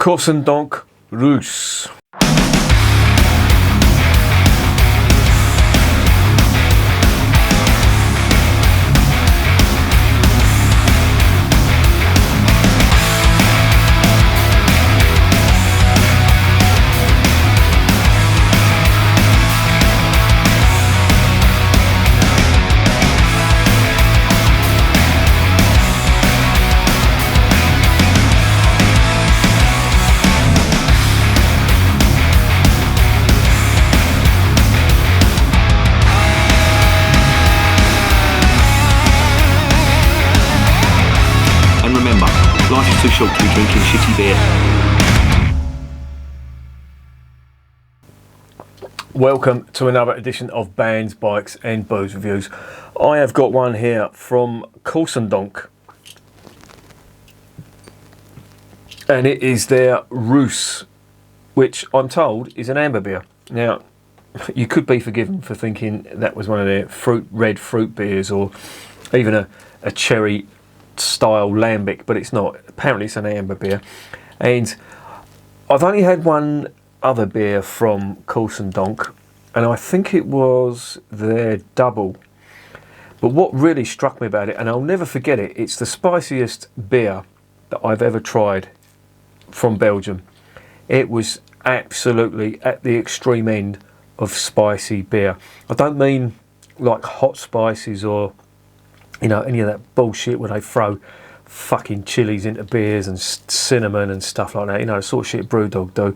Corsendonk Rousse. Life is too short to be drinking shitty beer. Welcome to another edition of Bands, Bikes and Booze Reviews. I have got one here from Corsendonk, and it is their Rousse, which I'm told is an amber beer. Now, you could be forgiven for thinking that was one of their red fruit beers or even a cherry style lambic, but it's not. Apparently it's an amber beer, and I've only had one other beer from Corsendonk, and I think it was their double. But what really struck me about it, and I'll never forget it, it's the spiciest beer that I've ever tried from Belgium. It was absolutely at the extreme end of spicy beer. I don't mean like hot spices or any of that bullshit where they throw fucking chilies into beers and cinnamon and stuff like that, the sort of shit Brewdog do.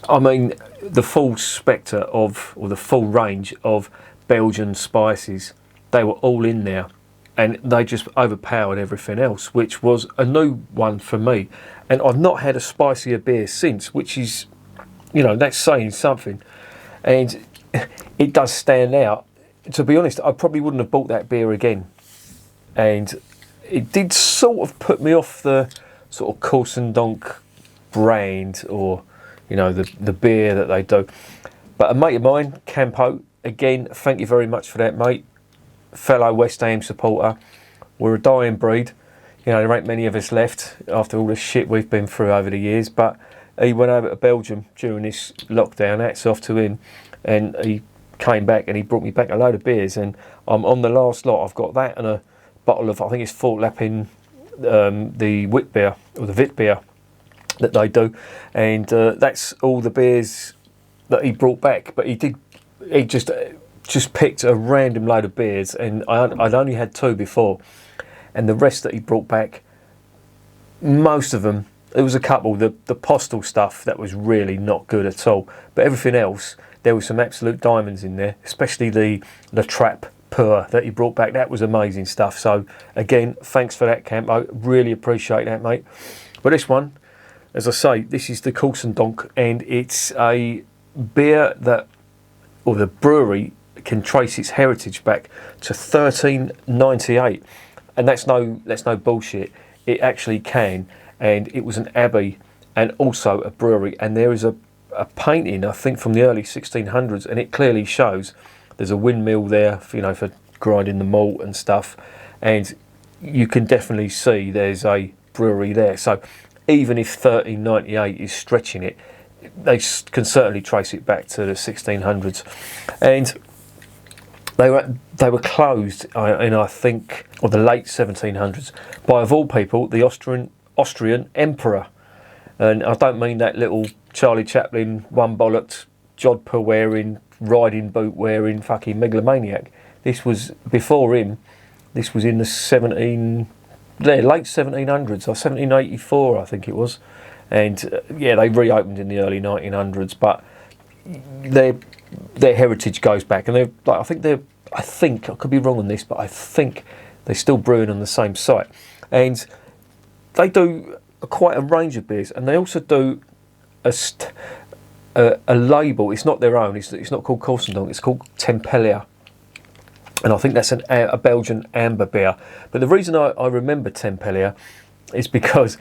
I mean the full spectre of, or the full range of Belgian spices, they were all in there, and they just overpowered everything else, which was a new one for me. And I've not had a spicier beer since, which is, that's saying something. And it does stand out. To be honest, I probably wouldn't have bought that beer again. And it did sort of put me off the sort of Corsendonk brand, or the beer that they do. But a mate of mine, Campo, again, thank you very much for that, mate. Fellow West Ham supporter. We're a dying breed. There ain't many of us left after all the shit we've been through over the years. But he went over to Belgium during this lockdown. Hats off to him, and he came back and he brought me back a load of beers. And I'm on the last lot. I've got that and a bottle of, I think it's Fort Lappin, the wit beer, or the Vit beer that they do, and that's all the beers that he brought back. But he just picked a random load of beers, and I'd only had two before, and the rest that he brought back, most of them, there was a couple, the postal stuff that was really not good at all, but everything else, there was some absolute diamonds in there, especially the Trap Pur that he brought back. That was amazing stuff. So again, thanks for that, Campo. Really appreciate that, mate. But this one, as I say, this is the Corsendonk, and it's a beer that, or the brewery can trace its heritage back to 1398, and that's no bullshit. It actually can, and it was an abbey and also a brewery. And there is a painting, I think, from the early 1600s, and it clearly shows. There's a windmill there, for grinding the malt and stuff, and you can definitely see there's a brewery there. So even if 1398 is stretching it, they can certainly trace it back to the 1600s. And they were closed in, I think, or the late 1700s by, of all people, the Austrian emperor. And I don't mean that little Charlie Chaplin, one bollocked, jodhpur wearing, riding boot wearing fucking megalomaniac. This was before him. This was in the late 1700s, or 1784, I think it was. And they reopened in the early 1900s, but their heritage goes back, and I think I could be wrong on this, but I think they're still brewing on the same site, and they do quite a range of beers, and they also do a label. It's not their own. It's not called Corsendonk. It's called Tempelia, and I think that's a Belgian amber beer. But the reason I remember Tempelia is because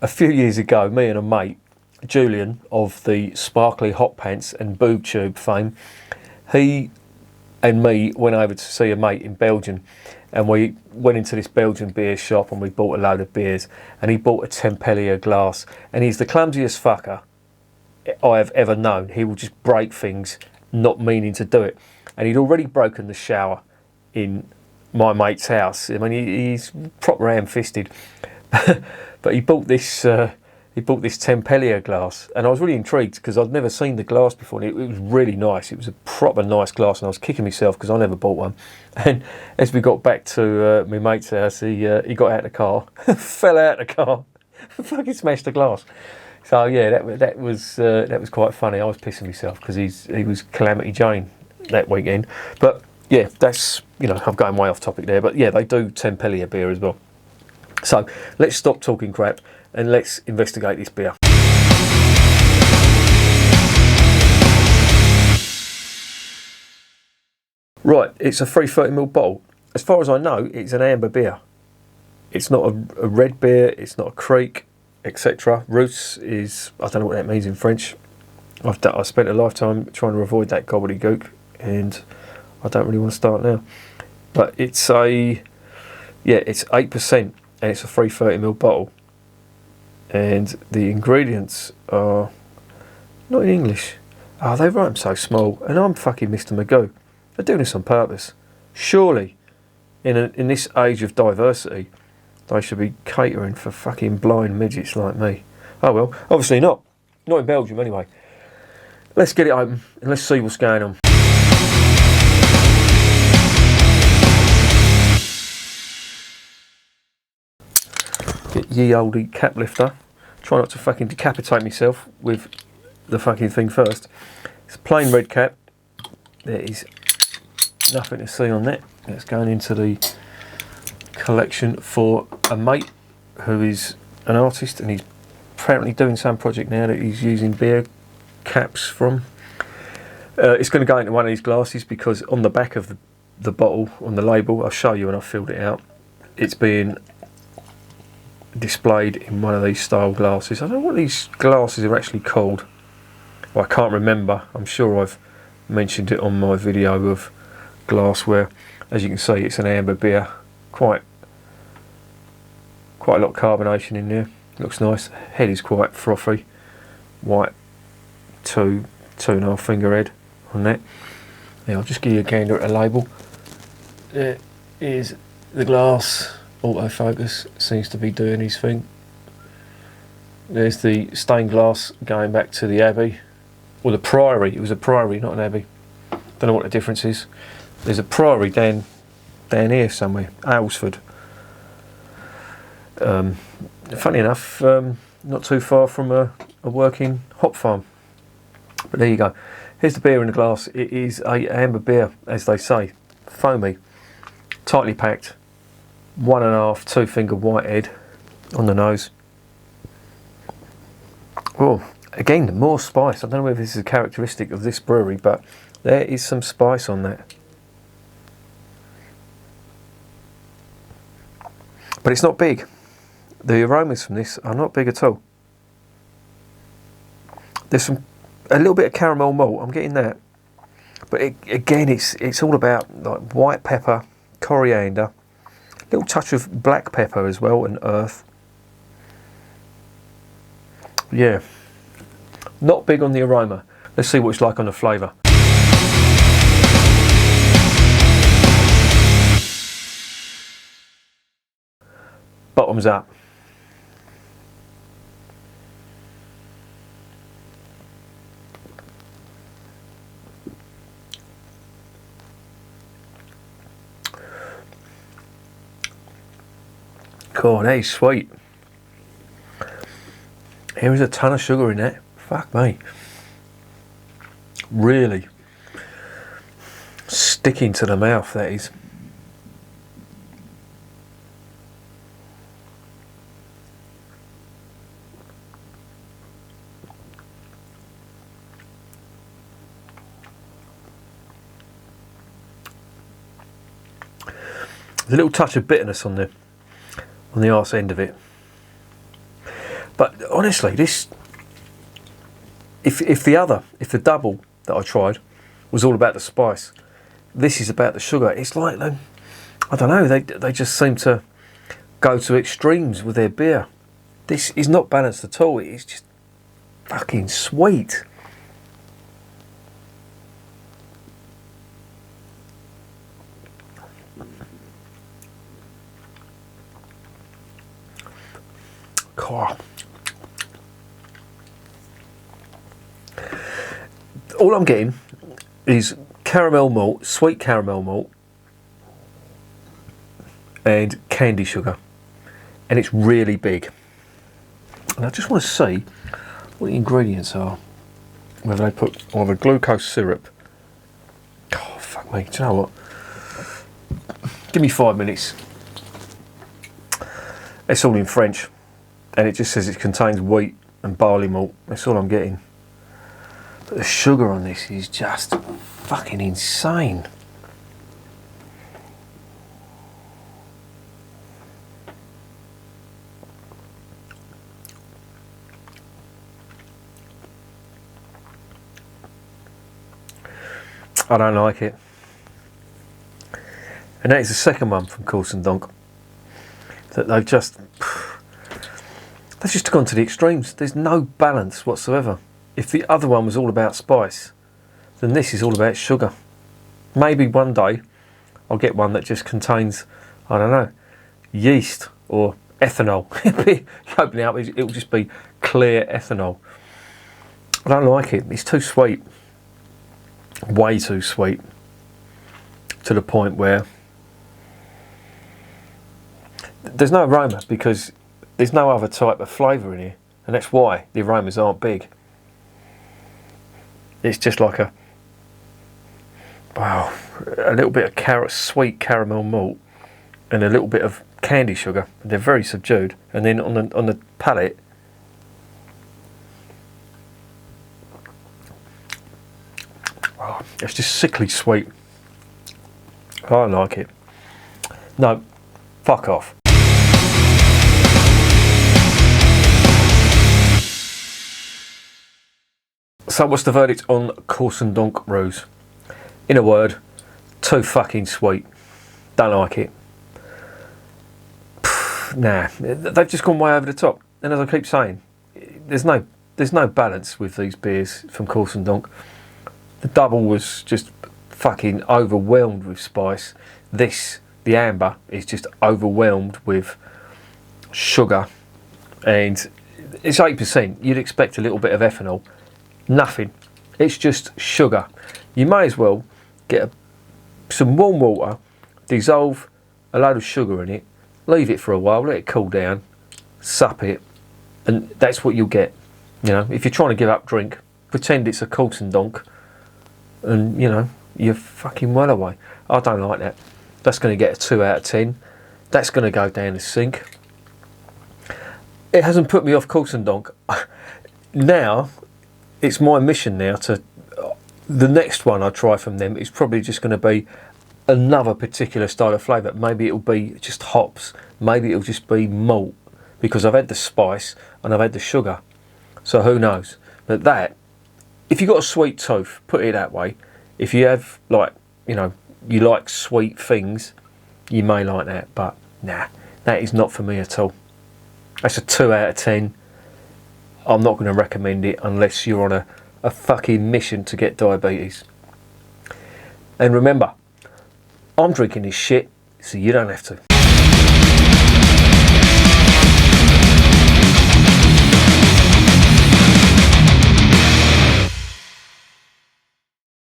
a few years ago, me and a mate, Julian of the Sparkly Hot Pants and Boob Tube fame, he and me went over to see a mate in Belgium, and we went into this Belgian beer shop and we bought a load of beers, and he bought a Tempelia glass, and he's the clumsiest fucker I have ever known. He will just break things not meaning to do it, and he'd already broken the shower in my mate's house. I mean, he's proper ham-fisted. But he bought this Tempelia glass, and I was really intrigued because I'd never seen the glass before, and it was really nice. It was a proper nice glass, and I was kicking myself because I never bought one. And as we got back to my mate's house, he got out of the car, fell out of the car, fucking smashed the glass. So yeah, that was quite funny. I was pissing myself because he was Calamity Jane that weekend. But yeah, that's, I'm going way off topic there, but yeah, they do Tempelia beer as well. So let's stop talking crap and let's investigate this beer. Right, it's a 330ml bottle. As far as I know, it's an amber beer. It's not a red beer, it's not a creek, etc. Rousse is, I don't know what that means in French. I spent a lifetime trying to avoid that gobbledygook, and I don't really want to start now. But it's 8%, and it's a 330ml bottle. And the ingredients are not in English. Oh, they write them so small, and I'm fucking Mr. Magoo. They're doing this on purpose. Surely, in this age of diversity, they should be catering for fucking blind midgets like me. Oh well, obviously not. Not in Belgium anyway. Let's get it open and let's see what's going on. Get ye olde cap lifter. Try not to fucking decapitate myself with the fucking thing first. It's a plain red cap. There is nothing to see on that. It's going into the collection for a mate who is an artist, and he's apparently doing some project now that he's using beer caps from. It's going to go into one of these glasses because on the back of the bottle, on the label, I'll show you when I've filled it out, it's being displayed in one of these style glasses. I don't know what these glasses are actually called. Well, I can't remember. I'm sure I've mentioned it on my video of glassware. As you can see, it's an amber beer. Quite a lot of carbonation in there. Looks nice. Head is quite frothy. White 2.5 finger head on that. Now I'll just give you a gander at the label. There is the glass. Autofocus seems to be doing his thing. There's the stained glass going back to the Abbey. Or the Priory. It was a Priory, not an Abbey. Don't know what the difference is. There's a Priory down here somewhere, Aylesford. Funny enough, not too far from a working hop farm. But there you go. Here's the beer in the glass. It is a amber beer, as they say, foamy, tightly packed, 1.5 2-finger white head on the nose. Oh, again, more spice. I don't know whether this is a characteristic of this brewery, but there is some spice on that. But it's not big. The aromas from this are not big at all. There's a little bit of caramel malt. I'm getting that. But again, it's all about like white pepper, coriander, a little touch of black pepper as well, and earth. Yeah. Not big on the aroma. Let's see what it's like on the flavour. Bottoms up. God, that is sweet. There is a ton of sugar in that. Fuck me. Really sticking to the mouth, that is. There's a little touch of bitterness on the arse end of it. But honestly, this, if the double that I tried was all about the spice, this is about the sugar. It's like I don't know, they just seem to go to extremes with their beer. This is not balanced at all. It is just fucking sweet. God. All I'm getting is caramel malt, sweet caramel malt, and candy sugar, and it's really big. And I just want to see what the ingredients are. Whether they put either glucose syrup. Oh fuck me! Do you know what? Give me 5 minutes. It's all in French, and it just says it contains wheat and barley malt. That's all I'm getting. But the sugar on this is just fucking insane. I don't like it. And that is the second one from Corsendonk that they've just gone to the extremes. There's no balance whatsoever. If the other one was all about spice, then this is all about sugar. Maybe one day I'll get one that just contains, I don't know, yeast or ethanol. You open it up, it'll just be clear ethanol. I don't like it. It's too sweet. Way too sweet. To the point where there's no aroma because there's no other type of flavour in here. And that's why the aromas aren't big. It's just like a little bit of sweet caramel malt and a little bit of candy sugar. They're very subdued, and then on the palate, it's just sickly sweet. I don't like it. No, fuck off. So what's the verdict on Corsendonk Rousse? In a word, too fucking sweet. Don't like it. Nah, they've just gone way over the top. And as I keep saying, there's no balance with these beers from Corsendonk. The double was just fucking overwhelmed with spice. This, the amber, is just overwhelmed with sugar, and it's 8%. You'd expect a little bit of ethanol. Nothing. It's just sugar. You may as well get some warm water, dissolve a load of sugar in it, leave it for a while, let it cool down, sup it, and that's what you'll get. You know, if you're trying to give up drink, pretend it's a Corsendonk, and you know, you're fucking well away. I don't like that. That's going to get a 2 out of 10. That's going to go down the sink. It hasn't put me off Corsendonk. Now, it's my mission now to... the next one I try from them is probably just going to be another particular style of flavour. Maybe it'll be just hops. Maybe it'll just be malt. Because I've had the spice and I've had the sugar. So who knows? But that, if you've got a sweet tooth, put it that way. If you have, like, you know, you like sweet things, you may like that. But nah, that is not for me at all. That's a 2 out of 10. I'm not going to recommend it unless you're on a fucking mission to get diabetes. And remember, I'm drinking this shit, so you don't have to.